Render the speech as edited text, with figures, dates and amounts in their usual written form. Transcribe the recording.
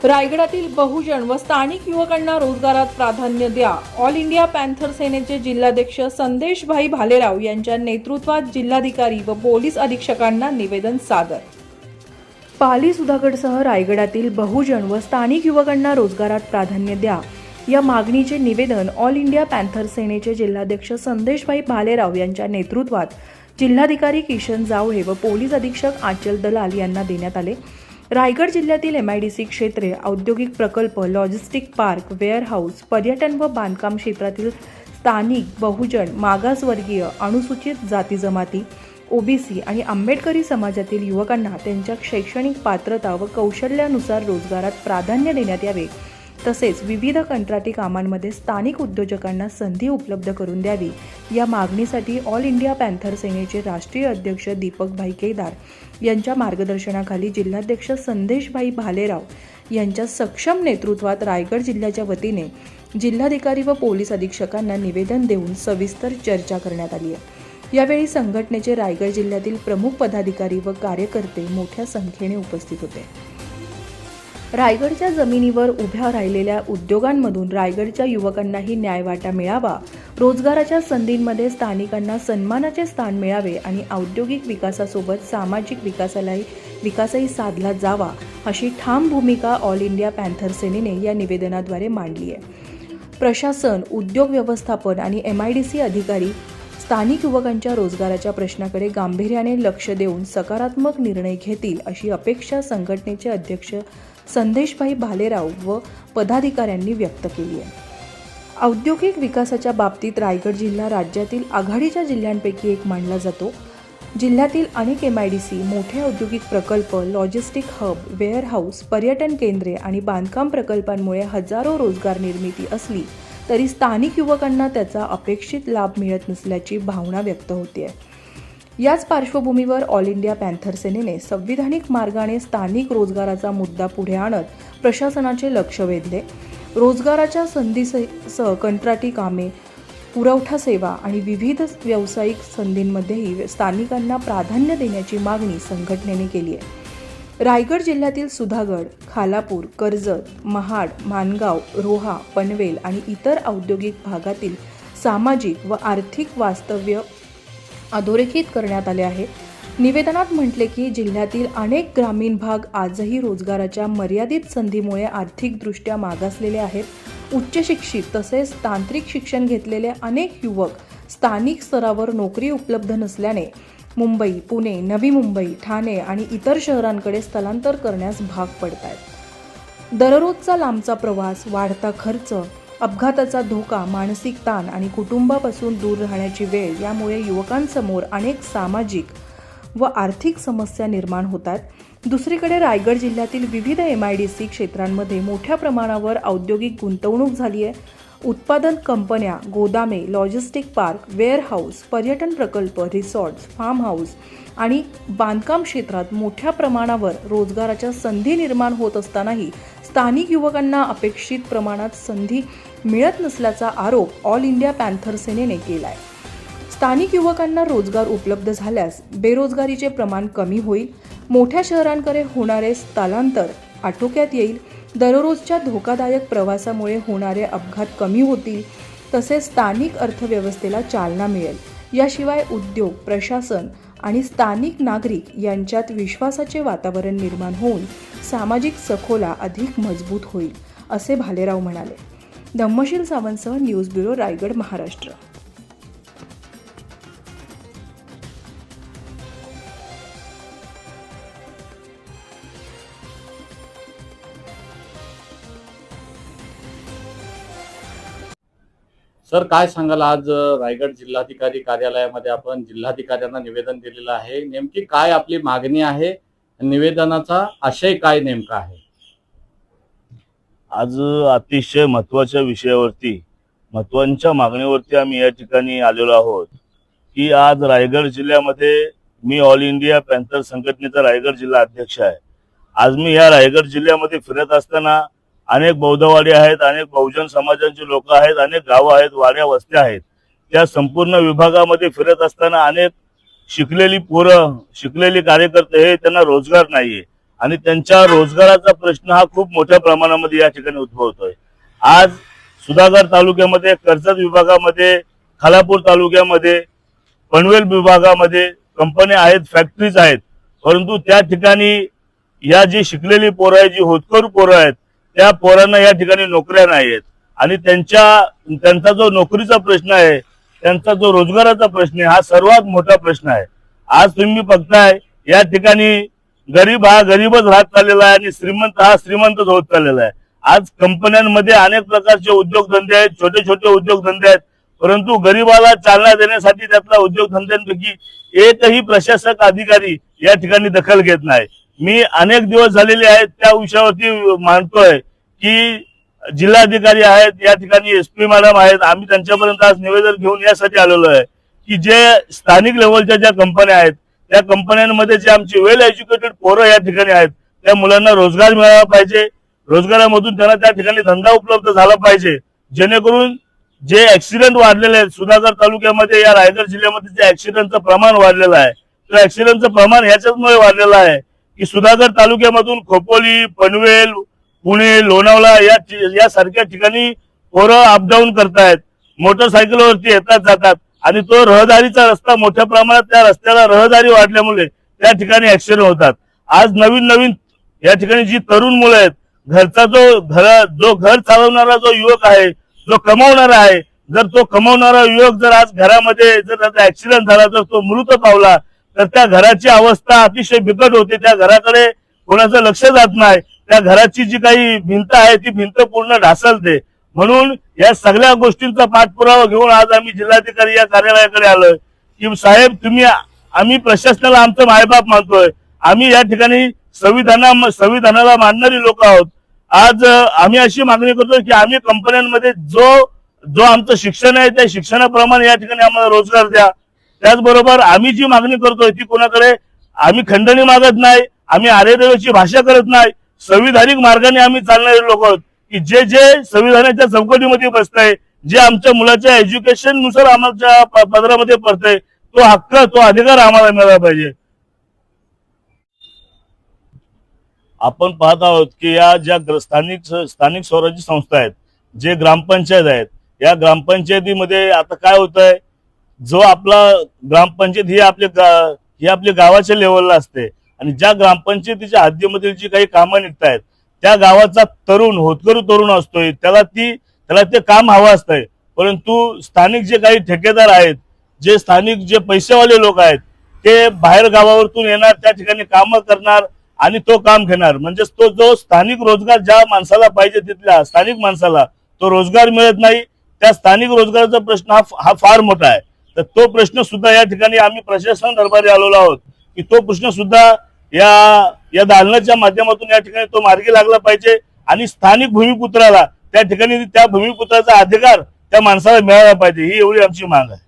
रायगडातील बहुजन व स्थानिक युवकांना रोजगारात प्राधान्य द्या. ऑल इंडिया पॅन्थर सेनेचे जिल्हाध्यक्ष संदेशभाई भालेराव यांच्या नेतृत्वात जिल्हाधिकारी व पोलीस अधीक्षकांना निवेदन सादर. पाली सुधागडसह रायगडातील बहुजन व स्थानिक युवकांना रोजगारात प्राधान्य द्या या मागणीचे निवेदन ऑल इंडिया पॅन्थर सेनेचे जिल्हाध्यक्ष संदेशभाई भालेराव यांच्या नेतृत्वात जिल्हाधिकारी किशन जावळे व पोलीस अधीक्षक आचल दलाल यांना देण्यात आले. रायगड जिल्ह्यातील एमआयडीसी क्षेत्रे, औद्योगिक प्रकल्प, लॉजिस्टिक पार्क, वेअरहाऊस, पर्यटन व बांधकाम क्षेत्रातील स्थानिक, बहुजन, मागासवर्गीय, अनुसूचित जाती जमाती, ओबीसी आणि आंबेडकरी समाजातील युवकांना त्यांच्या शैक्षणिक पात्रता व कौशल्यानुसार रोजगारात प्राधान्य देण्यात यावे. तसेच विविध कंत्राटी कामांमध्ये स्थानिक उद्योजकांना संधी उपलब्ध करून द्यावी या मागणीसाठी ऑल इंडिया पॅन्थर सेनेचे राष्ट्रीय अध्यक्ष दीपकभाई केदार यांच्या मार्गदर्शनाखाली जिल्हाध्यक्ष संदेशभाई भालेराव यांच्या सक्षम नेतृत्वात रायगड जिल्ह्याच्या वतीने जिल्हाधिकारी व पोलीस अधीक्षकांना निवेदन देऊन सविस्तर चर्चा करण्यात आली आहे. यावेळी संघटनेचे रायगड जिल्ह्यातील प्रमुख पदाधिकारी व कार्यकर्ते मोठ्या संख्येने उपस्थित होते. रायगडच्या जमिनीवर उभ्या राहिलेल्या उद्योगांमधून रायगडच्या युवकांनाही न्यायवाटा मिळावा, रोजगाराच्या संधींमध्ये स्थानिकांना सन्मानाचे स्थान मिळावे आणि औद्योगिक विकासासोबत सामाजिक विकासही साधला जावा अशी ठाम भूमिका ऑल इंडिया पॅन्थर सेनेने या निवेदनाद्वारे मांडली आहे. प्रशासन, उद्योग व्यवस्थापन आणि एमआयडीसी अधिकारी स्थानिक युवकांच्या रोजगाराच्या प्रश्नाकडे गांभीर्याने लक्ष देऊन सकारात्मक निर्णय घेतील अशी अपेक्षा संघटनेचे अध्यक्ष संदेशभाई भालेराव व पदाधिकाऱ्यांनी व्यक्त केली आहे. औद्योगिक विकासाच्या बाबतीत रायगड जिल्हा राज्यातील आघाडीच्या जिल्ह्यांपैकी एक मानला जातो. जिल्ह्यातील अनेक एमआयडीसी, मोठे औद्योगिक प्रकल्प, लॉजिस्टिक हब, वेअरहाऊस, पर्यटन केंद्रे आणि बांधकाम प्रकल्पांमुळे हजारो रोजगार निर्मिती असली तरी स्थानिक युवकांना त्याचा अपेक्षित लाभ मिळत नसल्याची भावना व्यक्त होते. याच पार्श्वभूमीवर ऑल इंडिया पॅन्थर सेनेने संविधानिक मार्गाने स्थानिक रोजगाराचा मुद्दा पुढे आणत प्रशासनाचे लक्ष वेधले. रोजगाराच्या संधीसह कंत्राटी कामे, पुरवठा सेवा आणि विविध व्यावसायिक संधींमध्येही स्थानिकांना प्राधान्य देण्याची मागणी संघटनेने केली आहे. रायगड जिल्ह्यातील सुधागड, खालापूर, कर्जत, महाड, मानगाव, रोहा, पनवेल आणि इतर औद्योगिक भागातील सामाजिक व आर्थिक वास्तव्य अधोरेखित करण्यात आले आहे. निवेदनात म्हटले की जिल्ह्यातील अनेक ग्रामीण भाग आजही रोजगाराच्या मर्यादित संधीमुळे आर्थिकदृष्ट्या मागासलेले आहेत. उच्च शिक्षित तसेच तांत्रिक शिक्षण घेतलेले अनेक युवक स्थानिक स्तरावर नोकरी उपलब्ध नसल्याने मुंबई, पुणे, नवी मुंबई, ठाणे आणि इतर शहरांकडे स्थलांतर करण्यास भाग पडत आहेत. दररोजचा लांबचा प्रवास, वाढता खर्च, अपघाताचा धोका, मानसिक ताण आणि कुटुंबापासून दूर राहण्याची वेळ यामुळे युवकांसमोर अनेक सामाजिक व आर्थिक समस्या निर्माण होतात. दुसरीकडे रायगड जिल्ह्यातील विविध एमआयडीसी क्षेत्रांमध्ये मोठ्या प्रमाणावर औद्योगिक गुंतवणूक झाली आहे. उत्पादन कंपन्या, गोदामे, लॉजिस्टिक पार्क, वेअरहाऊस, पर्यटन प्रकल्प, रिसॉर्ट्स, फार्म हाऊस आणि बांधकाम क्षेत्रात मोठ्या प्रमाणावर रोजगाराच्या संधी निर्माण होत असतानाही स्थानिक युवकांना अपेक्षित प्रमाणात संधी मिळत नसल्याचा आरोप ऑल इंडिया पॅन्थर सेनेने केला आहे. स्थानिक युवकांना रोजगार उपलब्ध झाल्यास बेरोजगारीचे प्रमाण कमी होईल, मोठ्या शहरांकडे होणारे स्थलांतर आटोक्यात येईल, दररोजच्या धोकादायक प्रवासामुळे होणारे अपघात कमी होतील, तसेच स्थानिक अर्थव्यवस्थेला चालना मिळेल. याशिवाय उद्योग, प्रशासन आणि स्थानिक नागरिक यांच्यात विश्वासाचे वातावरण निर्माण होऊन सामाजिक सखोला अधिक मजबूत होईल, असे भालेराव म्हणाले. धम्मशील सावंतसह news bureau, Raigad, Maharashtra. Sir, काय सांगाल? आज रायगड जिल्हाधिकारी कार्यालयामध्ये आपण जिल्हाधिकाऱ्यांना निवेदन दिलेलं आहे. नेमकी काय आपली मागणी आहे? निवेदनाचा आशय काय नेमका आहे? आज अतिशय महत्वाच्या विषयावरती, महत्वाच्या मागणीवरती आम्ही या ठिकाणी आलेलो आहोत की आज रायगड जिल्ह्यामध्ये मी ऑल इंडिया पॅन्थर संघटनेचा रायगड जिल्हा अध्यक्ष आहे. आज मी या रायगड जिल्ह्यामध्ये फिरत असताना अनेक बौद्धवाडी आहेत, अनेक बहुजन समाजांची लोक आहेत, अनेक गावं आहेत, वाड्या वस्त्या आहेत. त्या संपूर्ण विभागामध्ये फिरत असताना अनेक शिकलेली पोरं, शिकलेले कार्यकर्ते हे त्यांना रोजगार नाहीये. आणि त्यांच्या रोजगाराचा प्रश्न हा खूप मोठ्या प्रमाणामध्ये या ठिकाणी उद्भवतोय। आज सुधागड तालुक्यामध्ये, कर्जत विभागामध्ये, खालापूर तालुक्यामध्ये, पनवेल विभागामध्ये कंपन्या आहेत, फॅक्टरीज आहेत, परंतु त्या ठिकाणी या जी शिकलेली पोरं आहेत, जी होतकरू पोरं आहेत, त्या पोरांना या ठिकाणी नोकऱ्या नाही आहेत आणि त्यांचा जो नोकरीचा प्रश्न आहे, त्यांचा जो रोजगाराचा प्रश्न आहे, हा सर्वात मोठा प्रश्न आहे। आज तुम्ही बघताय या ठिकाणी गरीब हा गरीबच राहत चाललेला आहे आणि श्रीमंत हा श्रीमंतच होत चाललेला आहे। आज कंपन्यांमध्ये अनेक प्रकारचे उद्योगधंदे आहेत, छोटे छोटे उद्योगधंदे आहेत, परंतु गरीबाला चालना देण्यासाठी त्यातल्या उद्योगधंद्यांपैकी एकही प्रशासक अधिकारी या ठिकाणी दखल घेत नाही। मी अनेक दिवस झालेले आहेत त्या विषयावरती मांडतोय की जिल्हाधिकारी आहेत, या ठिकाणी SP मॅडम आहेत, आम्ही त्यांच्यापर्यंत आज निवेदन घेऊन यासाठी आलेलो आहे की जे स्थानिक लेवलच्या ज्या कंपन्या आहेत, त्या कंपन्यांमध्ये जे आमची वेल एज्युकेटेड पोरं या ठिकाणी आहेत, त्या मुलांना रोजगार मिळाला पाहिजे, रोजगारामधून त्यांना त्या ठिकाणी धंदा उपलब्ध झाला पाहिजे, जेणेकरून जे ऍक्सिडेंट वाढलेले आहेत सुधागड तालुक्यामध्ये, या रायगड जिल्ह्यामध्ये जे ऍक्सिडेंटचं प्रमाण वाढलेलं आहे, तर ऍक्सिडेंटचं प्रमाण ह्याच्यामुळे वाढलेलं आहे की सुधागड तालुक्यामधून खोपोली, पनवेल, पुणे, लोणावळा या सारख्या ठिकाणी पोरं अपडाऊन करतायत, मोटरसायकलवरती येतात जातात आणि तो रहदारीचा रस्ता मोठ्या प्रमाणात, त्या रस्त्याला रहदारी वाढल्यामुळे त्या ठिकाणी ऍक्सिडेंट होतात। आज नवीन या ठिकाणी जी तरुण मुलं आहेत, जो घर चालवणारा जो युवक आहे, जो कमावणारा आहे, जर तो कमावणारा युवक जर आज घरामध्ये जर त्याचा ऍक्सिडेंट झाला, तर तो मृत पावला, तर त्या घराची अवस्था अतिशय बिकट होते। त्या घराकडे कोणाचं लक्ष जात नाही, त्या घराची जी काही भिंत आहे ती भिंत पूर्ण ढासळते। म्हणून या सगळ्या गोष्टींचा पाठपुरावा घेऊन आज आम्ही जिल्हाधिकारी या कार्यालयाकडे आलोय की साहेब आम्ही प्रशासनाला आमचं मायबाप मानतोय, आम्ही या ठिकाणी संविधानाला मानणारी लोक आहोत। आज आम्ही अशी मागणी करतोय की आम्ही कंपन्यांमध्ये जो आमचं शिक्षण आहे त्या शिक्षणाप्रमाणे या ठिकाणी आम्हाला रोजगार द्या। त्याचबरोबर आम्ही जी मागणी करतोय ती कोणाकडे आम्ही खंडणी मागत नाही, आम्ही आरेदेवाची भाषा करत नाही, संविधानिक मार्गाने आम्ही चालणारे लोक आहोत की जे संविधानाच्या चौकटीमध्ये बसतंय, जे आमच्या मुलाच्या एज्युकेशन नुसार आमच्या पदरामध्ये पडतंय, तो हक्क, तो अधिकार आम्हाला मिळाला पाहिजे। आपण पाहत आहोत की या ज्या स्थानिक स्वराज्य संस्था आहेत, जे ग्रामपंचायत आहेत, या ग्रामपंचायतीमध्ये आता काय होतंय, जो आपला ग्रामपंचायत ही आपल्या गावाच्या लेवलला असते आणि ज्या ग्रामपंचायतीच्या हद्दीमधील जी काही कामं निघतायत, त्या गावाचा होतकरू तरुण असतोय, त्याला ते काम हवं असतंय, परंतु स्थानिक जे काही ठेकेदार आहेत, जे स्थानिक जे पैसेवाले लोक आहेत, ते बाहेर गावावरतून येणार, त्या ठिकाणी कामं करणार आणि तो काम घेणार, म्हणजे तो जो स्थानिक रोजगार ज्या माणसाला पाहिजे तिथल्या स्थानिक माणसाला तो रोजगार मिळत नाही। त्या स्थानिक रोजगाराचा प्रश्न हा फार मोठा आहे। तर तो प्रश्न सुद्धा या ठिकाणी आम्ही प्रशासन दरबारी आलेलो आहोत की तो प्रश्न सुद्धा या दालनाच्या माध्यमातून या ठिकाणी तो मार्गी लागला पाहिजे आणि स्थानिक भूमिपुत्राला त्या ठिकाणी त्या भूमिपुत्राचा अधिकार त्या माणसाला मिळाला पाहिजे, ही एवढी आमची माग आहे।